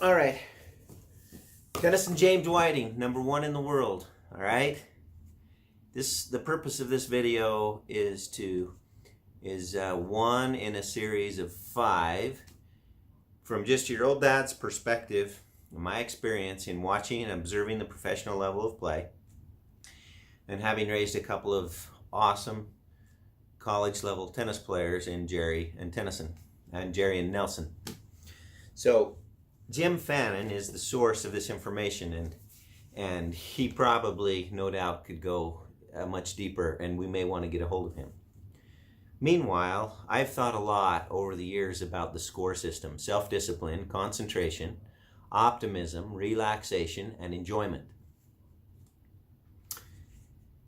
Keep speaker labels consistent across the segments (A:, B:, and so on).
A: All right. Tennyson James Whiting, #1 in the world. All right. The purpose of this video is one in a series of 5 from just your old dad's perspective, my experience in watching and observing the professional level of play, and having raised a couple of awesome college level tennis players in Jerry and Tennyson, and Jerry and Nelson. So Jim Fannin is the source of this information, and he probably, no doubt, could go much deeper, and we may want to get a hold of him. Meanwhile, I've thought a lot over the years about the SCORE system: self-discipline, concentration, optimism, relaxation, and enjoyment.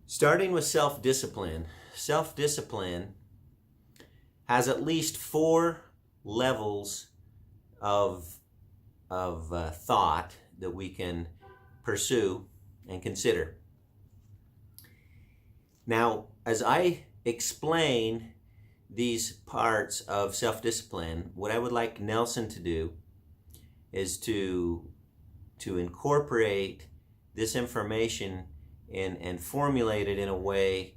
A: Starting with self-discipline, self-discipline has at least 4 levels of thought that we can pursue and consider. Now, as I explain these parts of self-discipline, what I would like Nelson to do is to incorporate this information and formulate it in a way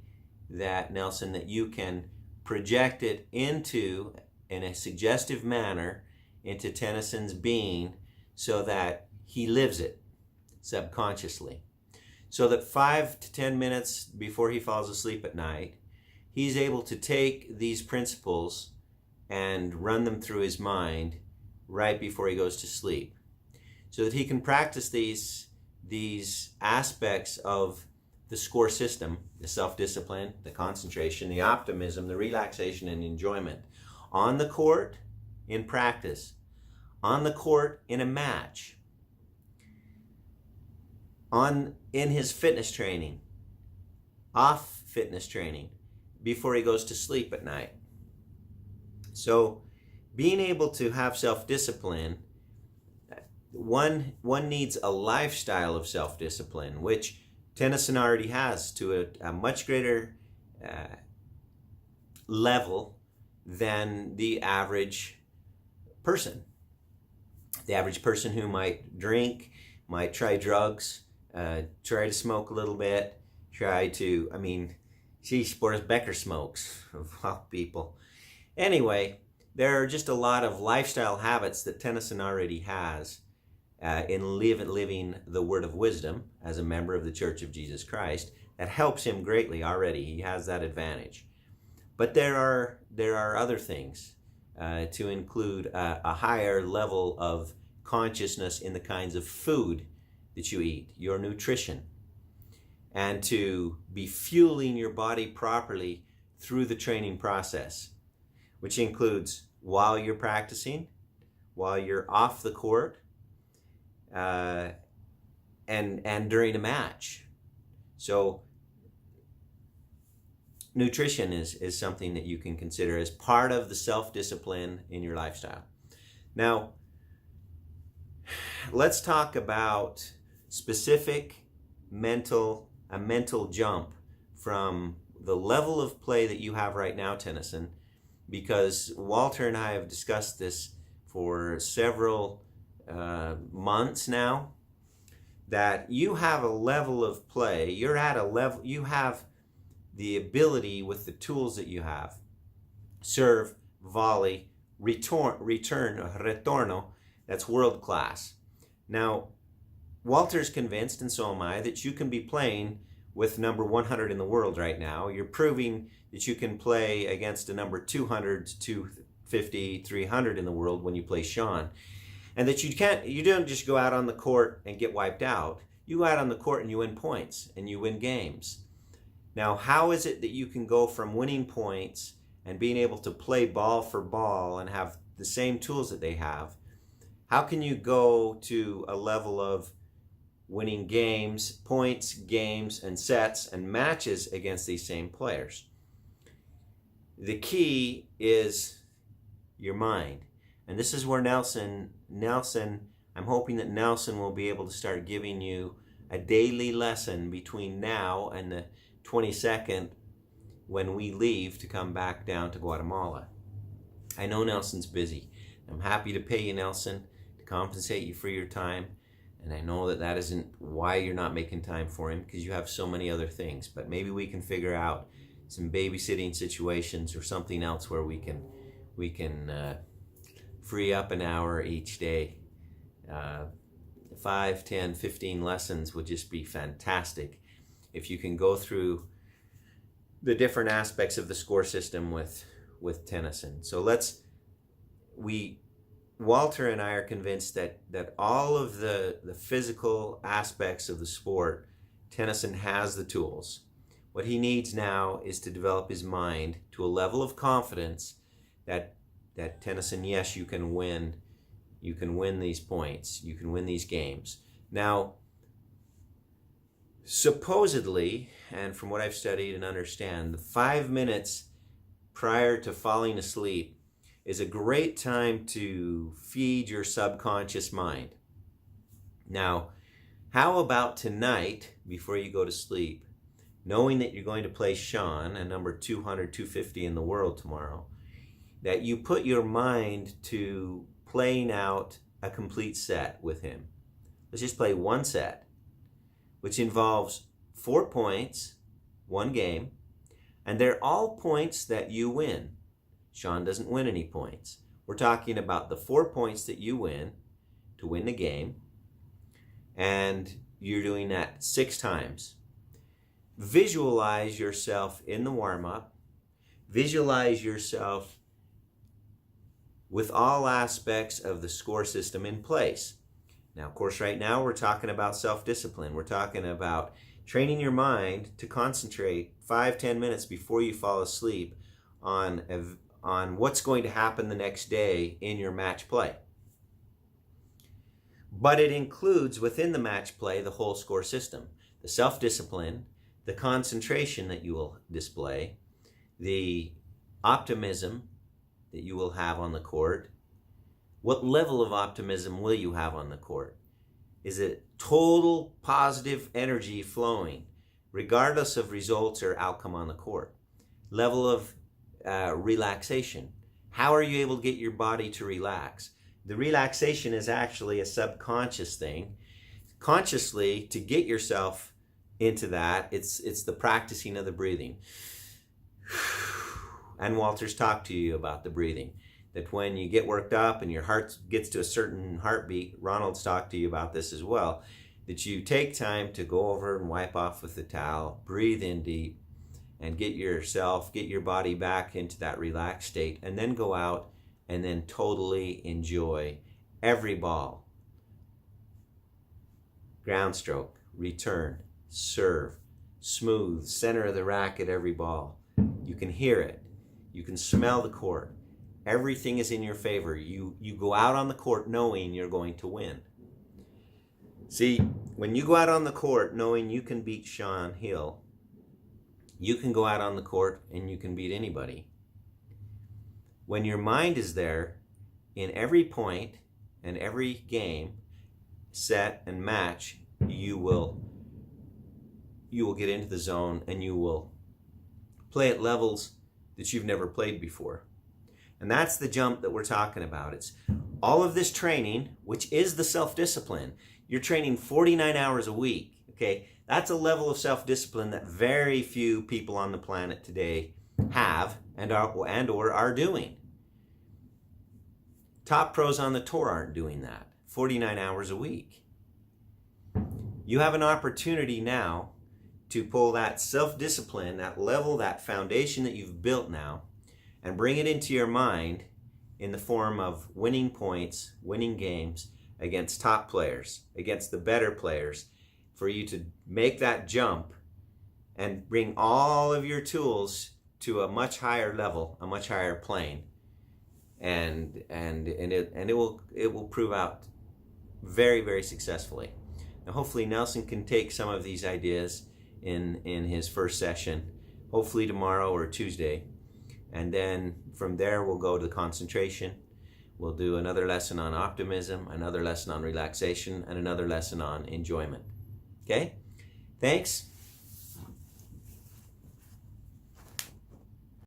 A: that, Nelson, that you can project it into, in a suggestive manner, into Tennyson's being, so that he lives it subconsciously. So that 5 to 10 minutes before he falls asleep at night, he's able to take these principles and run them through his mind right before he goes to sleep, so that he can practice these aspects of the SCORE system: the self-discipline, the concentration, the optimism, the relaxation, and enjoyment, on the court, in practice, on the court, in a match, in his fitness training, off fitness training, before he goes to sleep at night. So being able to have self-discipline, one needs a lifestyle of self-discipline, which Tennyson already has to a much greater level than the average person. The average person who might drink, might try drugs, try to smoke a little bit, Boris Becker smokes, of all people. Anyway, there are just a lot of lifestyle habits that Tennyson already has in living the word of wisdom as a member of the Church of Jesus Christ, that helps him greatly already. He has that advantage. But there are other things, to include a higher level of consciousness in the kinds of food that you eat, your nutrition, and to be fueling your body properly through the training process, which includes while you're practicing, while you're off the court, and during a match. So nutrition is something that you can consider as part of the self-discipline in your lifestyle. Now, let's talk about specific a mental jump from the level of play that you have right now, Tennyson, because Walter and I have discussed this for several months now, that you have a level of play, you have the ability with the tools that you have: serve, volley, retorno, that's world class. Now, Walter's convinced, and so am I, that you can be playing with #100 in the world right now. You're proving that you can play against a #200, 250, 300 in the world when you play Sean. And that you don't just go out on the court and get wiped out. You go out on the court and you win points and you win games. Now, how is it that you can go from winning points and being able to play ball for ball and have the same tools that they have? How can you go to a level of winning games, points, games, and sets and matches against these same players? The key is your mind. And this is where Nelson, I'm hoping that Nelson will be able to start giving you a daily lesson between now and the 22nd, when we leave to come back down to Guatemala. I know Nelson's busy. I'm happy to pay you, Nelson, to compensate you for your time. And I know that that isn't why you're not making time for him, because you have so many other things. But maybe we can figure out some babysitting situations or something else where we can free up an hour each day. 5, 10, 15 lessons would just be fantastic if you can go through the different aspects of the score system with Tennyson. So Walter and I are convinced that all of the physical aspects of the sport, Tennyson has the tools. What he needs now is to develop his mind to a level of confidence that Tennyson, yes, you can win. You can win these points. You can win these games. Now, supposedly, and from what I've studied and understand, the 5 minutes prior to falling asleep is a great time to feed your subconscious mind. Now, how about tonight, before you go to sleep, knowing that you're going to play Sean, a number 200, 250 in the world tomorrow, that you put your mind to playing out a complete set with him. Let's just play one set, which involves 4 points, 1 game, and they're all points that you win. Sean doesn't win any points. We're talking about the 4 points that you win to win the game, and you're doing that 6 times. Visualize yourself in the warm-up. Visualize yourself with all aspects of the score system in place. Now, of course, right now we're talking about self-discipline. We're talking about training your mind to concentrate 5-10 minutes before you fall asleep on what's going to happen the next day in your match play. But it includes within the match play the whole score system, the self-discipline, the concentration that you will display, the optimism that you will have on the court. What level of optimism will you have on the court? Is it total positive energy flowing, regardless of results or outcome on the court? Level of relaxation. How are you able to get your body to relax? The relaxation is actually a subconscious thing. Consciously, to get yourself into that, it's the practicing of the breathing. And Walter's talked to you about the breathing. That when you get worked up and your heart gets to a certain heartbeat, Ronald's talked to you about this as well, that you take time to go over and wipe off with the towel, breathe in deep, and get your body back into that relaxed state, and then go out and then totally enjoy every ball. Ground stroke, return, serve, smooth, center of the racket, every ball. You can hear it. You can smell the court. Everything is in your favor. You go out on the court knowing you're going to win. See, when you go out on the court knowing you can beat Sean Hill, you can go out on the court and you can beat anybody. When your mind is there, in every point and every game, set and match, you will get into the zone and you will play at levels that you've never played before. And that's the jump that we're talking about. It's all of this training, which is the self-discipline. You're training 49 hours a week, okay? That's a level of self-discipline that very few people on the planet today have and or are doing. Top pros on the tour aren't doing that. 49 hours a week. You have an opportunity now to pull that self-discipline, that level, that foundation that you've built now, and bring it into your mind in the form of winning points, winning games against top players, against the better players, for you to make that jump and bring all of your tools to a much higher level, a much higher plane, and it will prove out very, very successfully. Now, hopefully Nelson can take some of these ideas in his first session, hopefully tomorrow or Tuesday, and then from there we'll go to concentration. We'll do another lesson on optimism, another lesson on relaxation, and another lesson on enjoyment. Okay? Thanks.